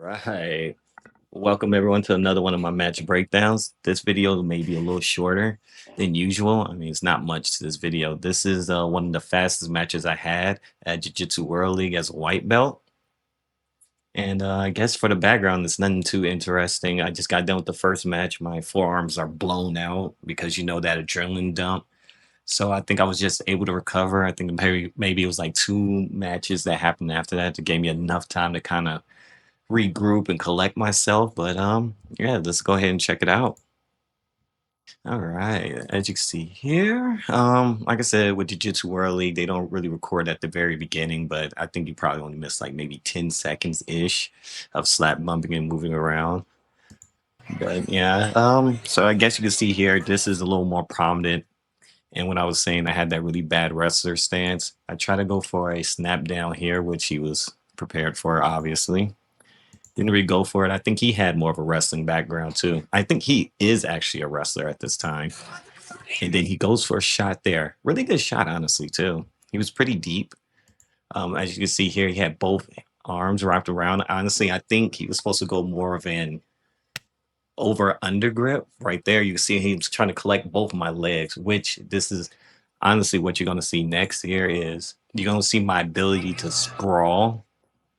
Right. Welcome everyone to another one of my match breakdowns. This video may be a little shorter than usual. I mean, it's not much to this video. This is one of the fastest matches I had at Jiu-Jitsu World League as a white belt. And I guess for the background, it's nothing too interesting. I just got done with the first match. My forearms are blown out because you know that adrenaline dump. So I think I was just able to recover. I think maybe it was like two matches that happened after that to give me enough time to kind of regroup and collect myself. But yeah, let's go ahead and check it out. All right, as you can see here, like I said, with Jiu-Jitsu World League, they don't really record at the very beginning, but I think you probably only missed like maybe 10 seconds ish of slap bumping and moving around. But yeah, so I guess you can see here, this is a little more prominent. And when I was saying I had that really bad wrestler stance, I try to go for a snap down here, which he was prepared for, obviously. Didn't really go for it. I think he had more of a wrestling background too. I think he is actually a wrestler at this time. And then he goes for a shot there. Really good shot, honestly, too. He was pretty deep. As you can see here, he had both arms wrapped around. Honestly, I think he was supposed to go more of an over under grip right there. You can see he was trying to collect both of my legs, which this is honestly what you're going to see next here is you're going to see my ability to sprawl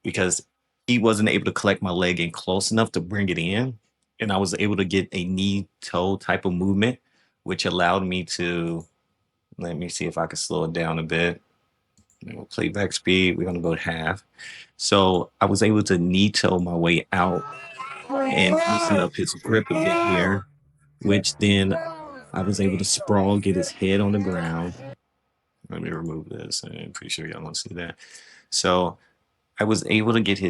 because he wasn't able to collect my leg in close enough to bring it in. And I was able to get a knee toe type of movement, which allowed me to, let me see if I can slow it down a bit. Playback speed, we're going to go to half. So I was able to knee toe my way out and loosen up his grip a bit here, which then I was able to sprawl, get his head on the ground. Let me remove this. I'm pretty sure y'all want to see that. So I was able to get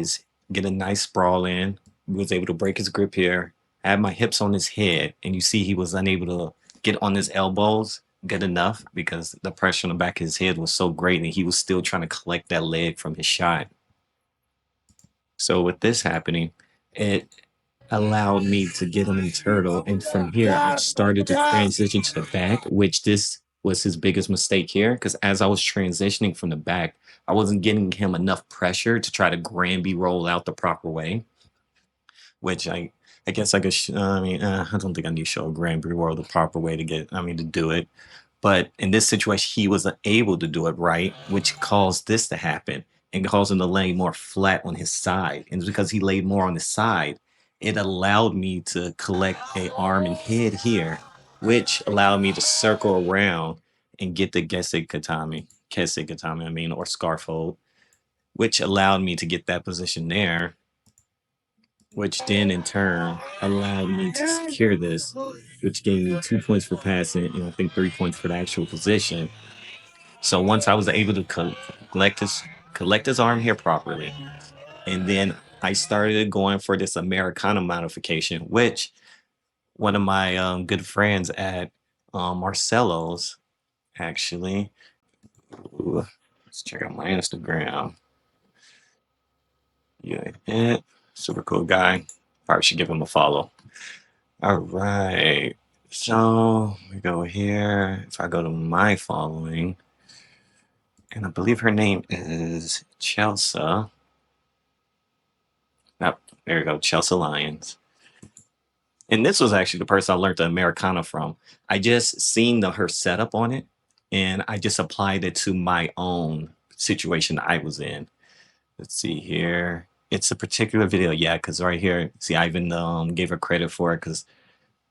a nice sprawl in. Was able to break his grip here. I had my hips on his head, and you see he was unable to get on his elbows good enough because the pressure on the back of his head was so great, and he was still trying to collect that leg from his shot. So with this happening, it allowed me to get him in turtle, and from here I started to transition to the back, which this was his biggest mistake here because as I was transitioning from the back, I wasn't getting him enough pressure to try to Granby roll out the proper way, which I guess I could. I don't think I need to show Granby roll the proper way to to do it. But in this situation, he wasn't able to do it right, which caused this to happen and caused him to lay more flat on his side. And because he laid more on his side, it allowed me to collect a arm and head here, which allowed me to circle around and get the Kese Katami, or scarf hold, which allowed me to get that position there, which then in turn allowed me to secure this, which gave me 2 points for passing and I think 3 points for the actual position. So once I was able to collect his arm here properly, and then I started going for this Americana modification, which one of my good friends at Marcelo's actually. Ooh, let's check out my Instagram. Yeah, super cool guy. Probably should give him a follow. All right. So we go here. If I go to my following, and I believe her name is Chelsea. Yep, there you go, Chelsea Lyons. And this was actually the person I learned the Americana from. I just seen her setup on it, and I just applied it to my own situation I was in. Let's see here. It's a particular video, yeah, because right here, see, I even gave her credit for it because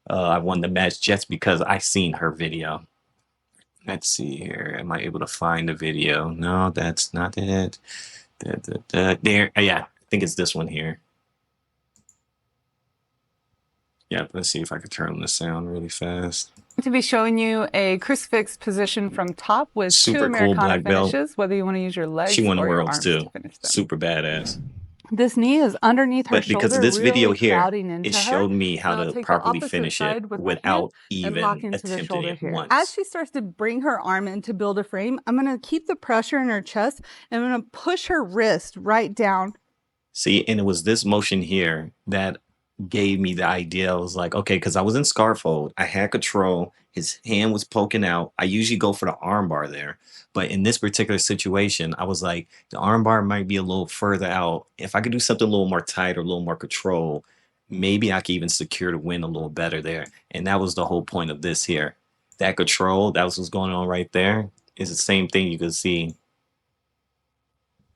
I won the match just because I seen her video. Let's see here. Am I able to find the video? No, that's not it. There, yeah, I think it's this one here. Yeah, let's see if I can turn on the sound really fast. To be showing you a crucifix position from top with Super two Americana cool black belt. finishes, whether you want to use your legs She won or your worlds arms too. to finish them. Super badass. This knee is underneath her But shoulder, because of this video really here, crowding into it her. showed me how And I'll to take the properly opposite finish side it with my hand without and lock even into the attempting shoulder it here. once. As she starts to bring her arm in to build a frame, I'm going to keep the pressure in her chest and I'm going to push her wrist right down. See, and it was this motion here that gave me the idea. I was like, okay, because I was in scarf hold. I had control. His hand was poking out. I usually go for the arm bar there. But in this particular situation, I was like, the arm bar might be a little further out. If I could do something a little more tight or a little more control, maybe I could even secure the win a little better there. And that was the whole point of this here. That control, that was what's going on right there, is the same thing you can see.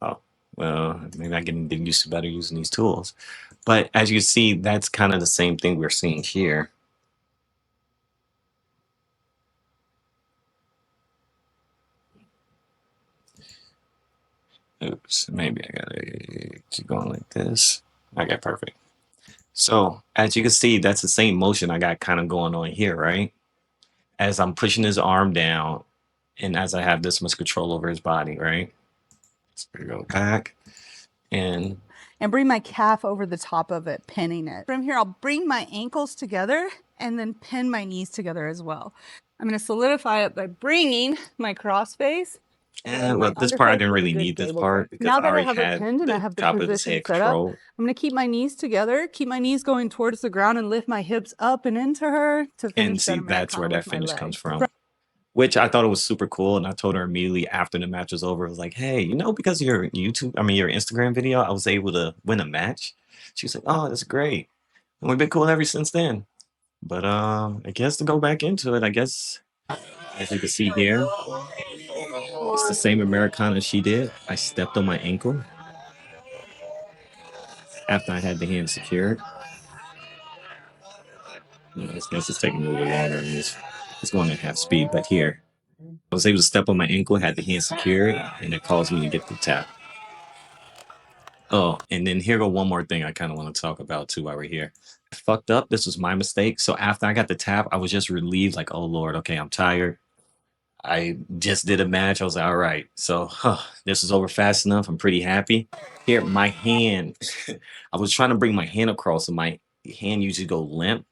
Oh, well, maybe I can get used to better using these tools. But as you see, that's kind of the same thing we're seeing here. Oops, maybe I gotta keep going like this. Okay, perfect. So as you can see, that's the same motion I got kind of going on here, right? As I'm pushing his arm down and as I have this much control over his body, right? So we go back and bring my calf over the top of it, pinning it. From here, I'll bring my ankles together and then pin my knees together as well. I'm going to solidify it by bringing my cross face. well, this part I didn't really need this part because Now I that I already have it had pinned and I the have the top of his position head set up, control. I'm going to keep my knees together, keep my knees going towards the ground, and lift my hips up and into her to And finish see, that that's where Americana that with my finish comes leg. from. Which I thought it was super cool. And I told her immediately after the match was over, I was like, hey, you know, because of your your Instagram video, I was able to win a match. She was like, oh, that's great. And we've been cool ever since then. But I guess to go back into it, I guess as you can see here, it's the same Americana she did. I stepped on my ankle after I had the hand secured. This is taking a little longer and it's going at half speed, but here I was able to step on my ankle, had the hand secured, and it caused me to get the tap. Oh, and then here go one more thing I kind of want to talk about too while we're here. I fucked up. This was my mistake. So after I got the tap, I was just relieved, like, oh Lord, okay, I'm tired. I just did a match. I was like, all right, so this is over fast enough. I'm pretty happy. Here, my hand. I was trying to bring my hand across, and my hand usually go limp.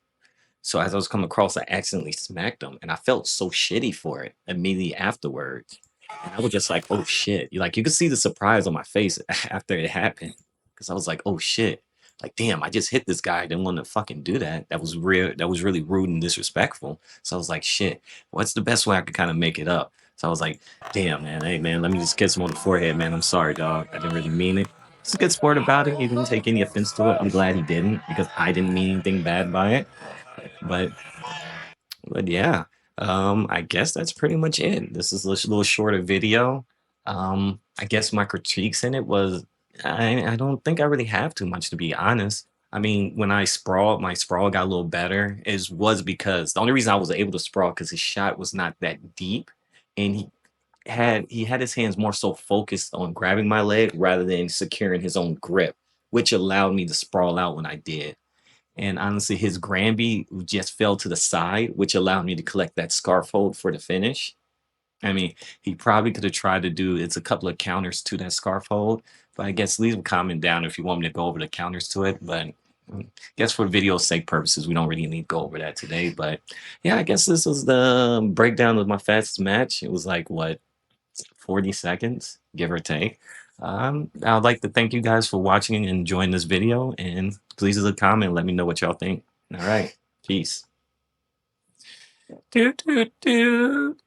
So as I was coming across, I accidentally smacked him, and I felt so shitty for it immediately afterwards. And I was just like, "Oh shit!" Like you could see the surprise on my face after it happened, because I was like, "Oh shit!" Like, damn, I just hit this guy. I didn't want to fucking do that. That was real. That was really rude and disrespectful. So I was like, "Shit, what's the best way I could kind of make it up?" So I was like, "Damn, man, hey man, let me just kiss him on the forehead, man. I'm sorry, dog. I didn't really mean it." He's a good sport about it. He didn't take any offense to it. I'm glad he didn't because I didn't mean anything bad by it. But yeah, I guess that's pretty much it. This is a little shorter video. I guess my critiques in it was I don't think I really have too much to be honest. I mean, when I sprawled, my sprawl got a little better. Is was because the only reason I was able to sprawl because his shot was not that deep, and he had his hands more so focused on grabbing my leg rather than securing his own grip, which allowed me to sprawl out when I did. And honestly, his Granby just fell to the side, which allowed me to collect that scarf hold for the finish. I mean, he probably could have tried to do it's a couple of counters to that scarf hold, but I guess leave a comment down if you want me to go over the counters to it. But I guess for video sake purposes, we don't really need to go over that today. But yeah, I guess this was the breakdown of my fastest match. It was like what 40 seconds, give or take. I'd like to thank you guys for watching and enjoying this video. And please leave a comment. Let me know what y'all think. All right. Peace. Do, do, do.